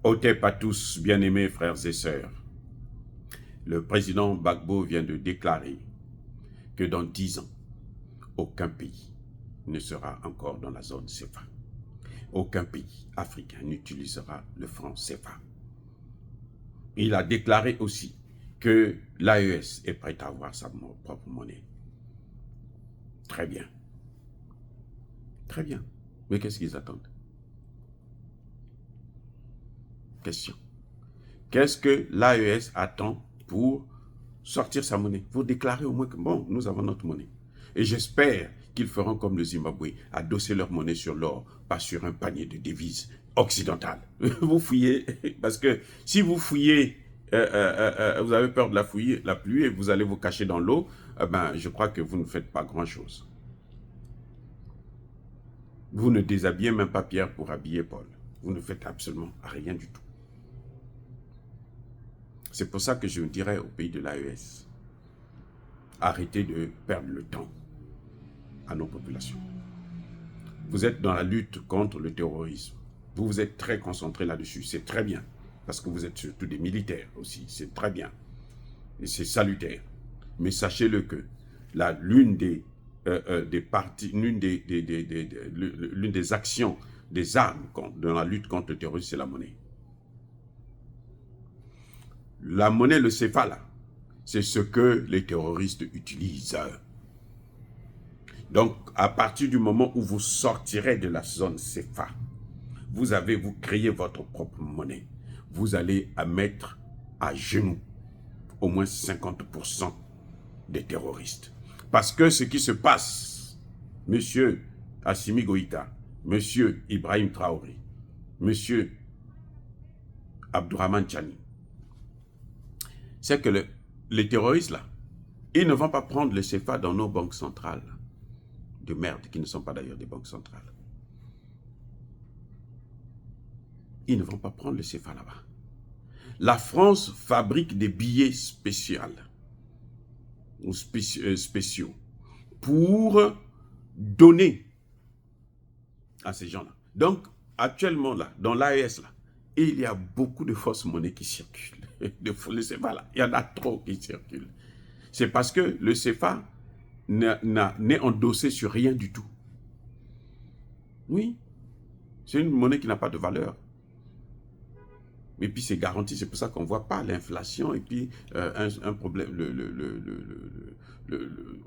Otep à tous, bien-aimés frères et sœurs. Le président Gbagbo vient de déclarer que dans 10 ans, aucun pays ne sera encore dans la zone CFA. Aucun pays africain n'utilisera le franc CFA. Il a déclaré aussi que l'AES est prête à avoir sa propre monnaie. Très bien. Très bien. Mais qu'est-ce qu'ils attendent? Question. Qu'est-ce que l'AES attend pour sortir sa monnaie? Pour déclarer au moins que, bon, nous avons notre monnaie. Et j'espère qu'ils feront comme le Zimbabwe, adosser leur monnaie sur l'or, pas sur un panier de devises occidentales. Vous fouillez, parce que si vous fouillez, vous avez peur de la pluie et vous allez vous cacher dans l'eau, ben, je crois que vous ne faites pas grand-chose. Vous ne déshabillez même pas Pierre pour habiller Paul. Vous ne faites absolument rien du tout. C'est pour ça que je dirais au pays de l'AES, arrêtez de perdre le temps à nos populations. Vous êtes dans la lutte contre le terrorisme. Vous vous êtes très concentré là-dessus. C'est très bien. Parce que vous êtes surtout des militaires aussi. C'est très bien. Et c'est salutaire. Mais sachez-le que l'une des parties, l'une des actions, des armes dans la lutte contre le terrorisme, c'est la monnaie. La monnaie, le CFA, là, c'est ce que les terroristes utilisent. Donc, à partir du moment où vous sortirez de la zone CFA, vous créez votre propre monnaie. Vous allez mettre à genoux au moins 50% des terroristes. Parce que ce qui se passe, monsieur Assimi Goïta, monsieur Ibrahim Traoré, monsieur Abdourahmane Tchani, c'est que les terroristes, là, ils ne vont pas prendre le CFA dans nos banques centrales. De merde, qui ne sont pas d'ailleurs des banques centrales. Ils ne vont pas prendre le CFA là-bas. La France fabrique des billets spéciaux pour donner à ces gens-là. Donc, actuellement, là, dans l'AES, là, il y a beaucoup de fausses monnaies qui circulent. Le CFA, là, il y en a trop qui circulent. C'est parce que le CFA n'est endossé sur rien du tout. Oui, c'est une monnaie qui n'a pas de valeur. Et puis c'est garanti, c'est pour ça qu'on ne voit pas l'inflation et puis un problème,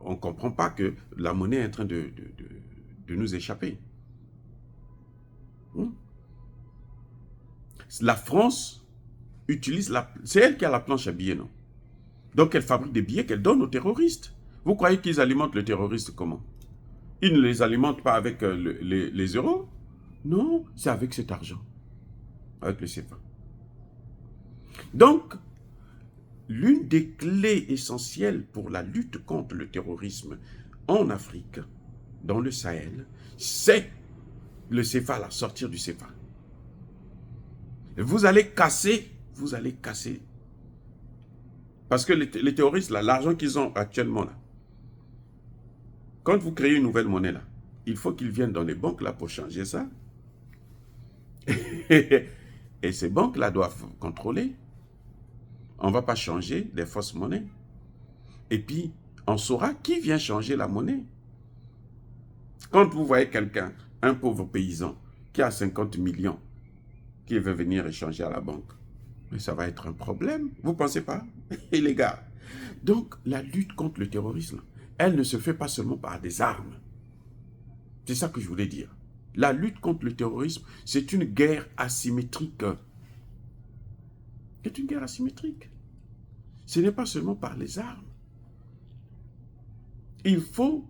on ne comprend pas que la monnaie est en train de nous échapper. La France utilise, c'est elle qui a la planche à billets, non? Donc elle fabrique des billets qu'elle donne aux terroristes. Vous croyez qu'ils alimentent le terroriste comment? Ils ne les alimentent pas avec les euros? Non, c'est avec cet argent, avec le CFA. Donc, l'une des clés essentielles pour la lutte contre le terrorisme en Afrique, dans le Sahel, c'est le CFA, la sortir du CFA. Vous allez casser. Parce que les terroristes, là, l'argent qu'ils ont actuellement, là, quand vous créez une nouvelle monnaie, là, il faut qu'ils viennent dans les banques, là, pour changer ça. Et ces banques-là doivent contrôler. On ne va pas changer des fausses monnaies. Et puis, on saura qui vient changer la monnaie. Quand vous voyez quelqu'un, un pauvre paysan, qui a 50 millions, qui veut venir échanger à la banque, mais ça va être un problème. Vous ne pensez pas? Et les gars, donc la lutte contre le terrorisme, elle ne se fait pas seulement par des armes. C'est ça que je voulais dire. La lutte contre le terrorisme, c'est une guerre asymétrique. C'est une guerre asymétrique. Ce n'est pas seulement par les armes. Il faut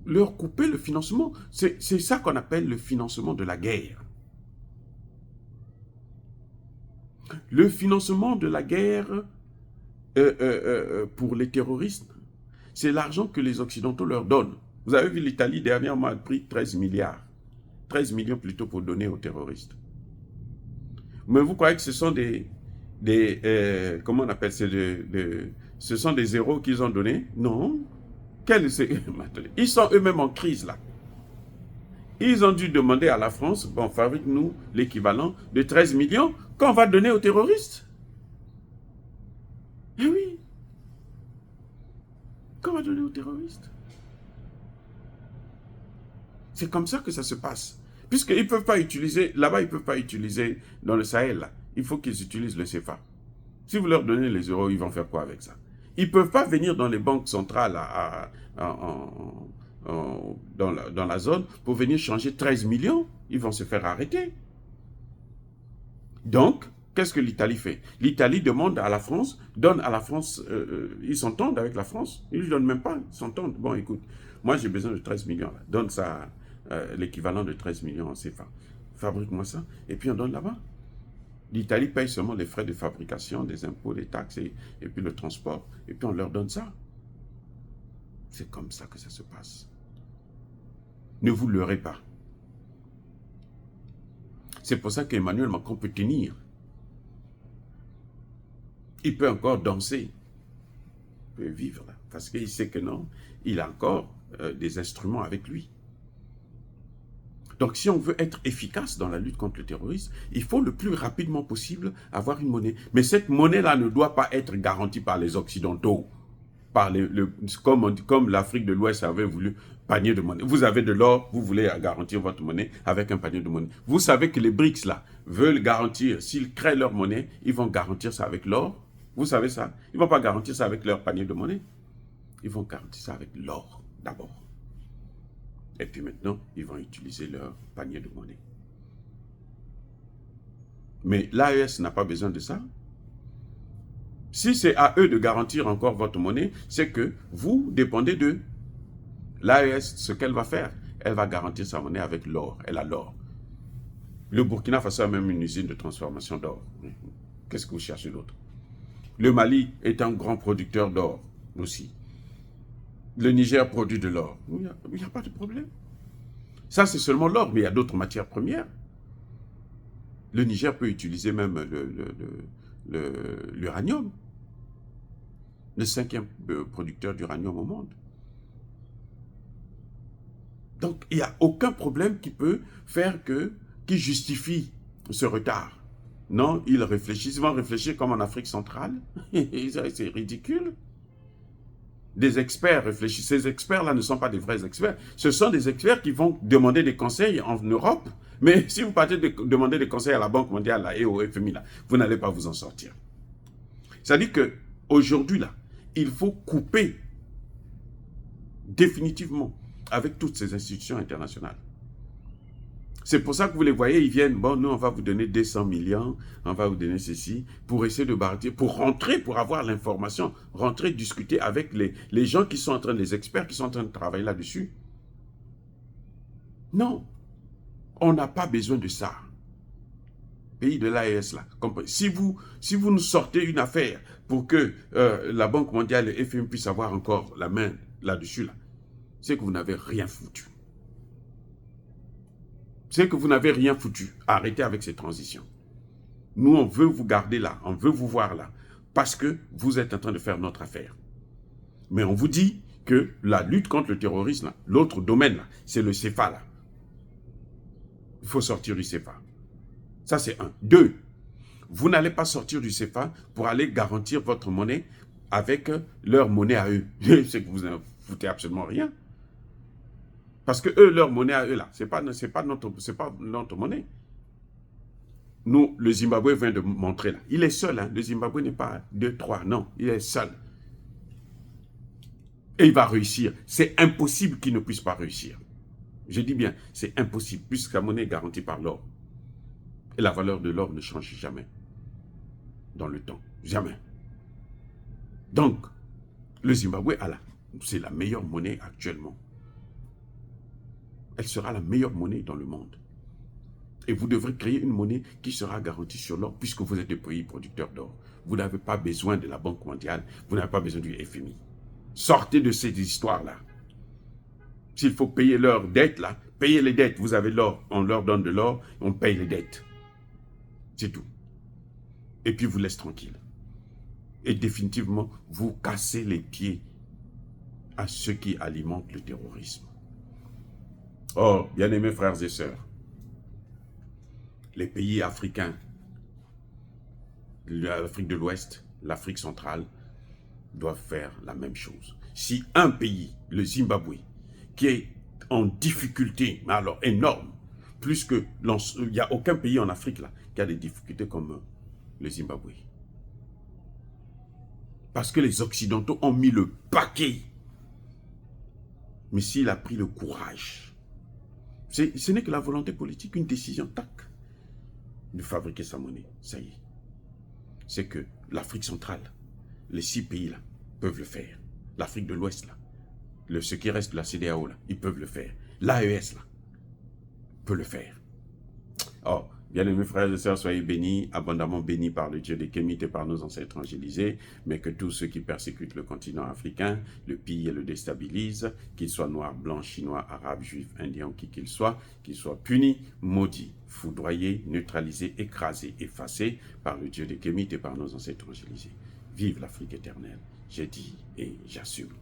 leur couper le financement. C'est ça qu'on appelle le financement de la guerre. Le financement de la guerre pour les terroristes, c'est l'argent que les Occidentaux leur donnent. Vous avez vu, l'Italie dernièrement a pris 13 milliards. 13 millions plutôt pour donner aux terroristes. Mais vous croyez que ce sont comment on appelle ça, ce sont des zéros qu'ils ont donnés? Non. Ils sont eux-mêmes en crise là. Ils ont dû demander à la France, bon, fabrique-nous l'équivalent de 13 millions qu'on va donner aux terroristes. Eh oui. Qu'on va donner aux terroristes. C'est comme ça que ça se passe. Puisqu'ils ne peuvent pas utiliser, là-bas, ils ne peuvent pas utiliser dans le Sahel, là. Il faut qu'ils utilisent le CFA. Si vous leur donnez les euros, ils vont faire quoi avec ça? Ils ne peuvent pas venir dans les banques centrales dans la zone pour venir changer 13 millions. Ils vont se faire arrêter. Donc, qu'est-ce que l'Italie fait? L'Italie demande à la France, donne à la France, ils s'entendent avec la France, ils ne lui donnent même pas, ils s'entendent. Bon, écoute, moi j'ai besoin de 13 millions, là. Donne ça, l'équivalent de 13 millions en CFA. Fabrique-moi ça, et puis on donne là-bas. L'Italie paye seulement les frais de fabrication, des impôts, des taxes, et puis le transport, et puis on leur donne ça. C'est comme ça que ça se passe. Ne vous leurrez pas. C'est pour ça qu'Emmanuel Macron peut tenir. Il peut encore danser. Il peut vivre là. Parce qu'il sait que non, il a encore des instruments avec lui. Donc si on veut être efficace dans la lutte contre le terrorisme, il faut le plus rapidement possible avoir une monnaie. Mais cette monnaie-là ne doit pas être garantie par les Occidentaux. Par comme l'Afrique de l'Ouest avait voulu panier de monnaie. Vous avez de l'or, vous voulez garantir votre monnaie avec un panier de monnaie. Vous savez que les BRICS là veulent garantir, s'ils créent leur monnaie, ils vont garantir ça avec l'or. Vous savez ça? Ils ne vont pas garantir ça avec leur panier de monnaie. Ils vont garantir ça avec l'or d'abord. Et puis maintenant, ils vont utiliser leur panier de monnaie. Mais l'AES n'a pas besoin de ça. Si c'est à eux de garantir encore votre monnaie, c'est que vous dépendez d'eux. L'AES, ce qu'elle va faire, elle va garantir sa monnaie avec l'or. Elle a l'or. Le Burkina Faso a même une usine de transformation d'or. Qu'est-ce que vous cherchez d'autre? Le Mali est un grand producteur d'or aussi. Le Niger produit de l'or. Il n'y a pas de problème. Ça, c'est seulement l'or, mais il y a d'autres matières premières. Le Niger peut utiliser même l'uranium. Le 5e producteur d'uranium au monde. Donc, il n'y a aucun problème qui peut faire qui justifie ce retard. Non, ils réfléchissent, ils vont réfléchir comme en Afrique centrale. C'est ridicule. Des experts réfléchissent. Ces experts-là ne sont pas des vrais experts. Ce sont des experts qui vont demander des conseils en Europe. Mais si vous partez demander des conseils à la Banque mondiale là, et au FMI, là, vous n'allez pas vous en sortir. C'est-à-dire qu'aujourd'hui, là, il faut couper définitivement avec toutes ces institutions internationales. C'est pour ça que vous les voyez, ils viennent, bon, nous, on va vous donner 200 millions, on va vous donner ceci, pour essayer de bâtir, pour rentrer, pour avoir l'information, rentrer, discuter avec les gens qui sont en train, les experts qui sont en train de travailler là-dessus. Non, on n'a pas besoin de ça. Pays de l'AES, là. Si vous nous sortez une affaire pour que la Banque mondiale et FMI puissent avoir encore la main là-dessus, là, c'est que vous n'avez rien foutu. C'est que vous n'avez rien foutu. Arrêtez avec ces transitions. Nous, on veut vous garder là, on veut vous voir là, parce que vous êtes en train de faire notre affaire. Mais on vous dit que la lutte contre le terrorisme, l'autre domaine, c'est le CFA. Là. Il faut sortir du CFA. Ça, c'est un. 2, vous n'allez pas sortir du CFA pour aller garantir votre monnaie avec leur monnaie à eux. C'est que vous ne foutez absolument rien. Parce que eux, leur monnaie à eux, là, c'est pas notre monnaie. Nous, le Zimbabwe vient de montrer, là. Il est seul, hein. Le Zimbabwe n'est pas 2, 3, non. Il est seul. Et il va réussir. C'est impossible qu'il ne puisse pas réussir. Je dis bien, c'est impossible, puisque la monnaie est garantie par l'or. Et la valeur de l'or ne change jamais. Dans le temps. Jamais. Donc, le Zimbabwe, c'est la meilleure monnaie actuellement. Elle sera la meilleure monnaie dans le monde. Et vous devrez créer une monnaie qui sera garantie sur l'or, puisque vous êtes des pays producteurs d'or. Vous n'avez pas besoin de la Banque mondiale, vous n'avez pas besoin du FMI. Sortez de ces histoires-là. S'il faut payer leurs dettes, là, payez les dettes. Vous avez l'or, on leur donne de l'or, on paye les dettes. C'est tout. Et puis vous laisse tranquille. Et définitivement, vous cassez les pieds à ceux qui alimentent le terrorisme. Oh, bien-aimés frères et sœurs, les pays africains, l'Afrique de l'Ouest, l'Afrique centrale, doivent faire la même chose. Si un pays, le Zimbabwe, qui est en difficulté, mais alors énorme, plus que il n'y a aucun pays en Afrique là qui a des difficultés comme le Zimbabwe. Parce que les Occidentaux ont mis le paquet. Mais s'il a pris le courage, ce n'est que la volonté politique, une décision, tac, de fabriquer sa monnaie. Ça y est. C'est que l'Afrique centrale, les 6 pays là, peuvent le faire. L'Afrique de l'Ouest là, ce qui reste de la CEDEAO là, ils peuvent le faire. L'AES là, peut le faire. Oh, bien-aimés frères et sœurs, soyez bénis, abondamment bénis par le Dieu des Kémites et par nos ancêtres angélisés, mais que tous ceux qui persécutent le continent africain, le pillent et le déstabilisent, qu'ils soient noirs, blancs, chinois, arabes, juifs, indiens, qui qu'ils soient punis, maudits, foudroyés, neutralisés, écrasés, effacés par le Dieu des Kémites et par nos ancêtres angélisés. Vive l'Afrique éternelle, j'ai dit et j'assume.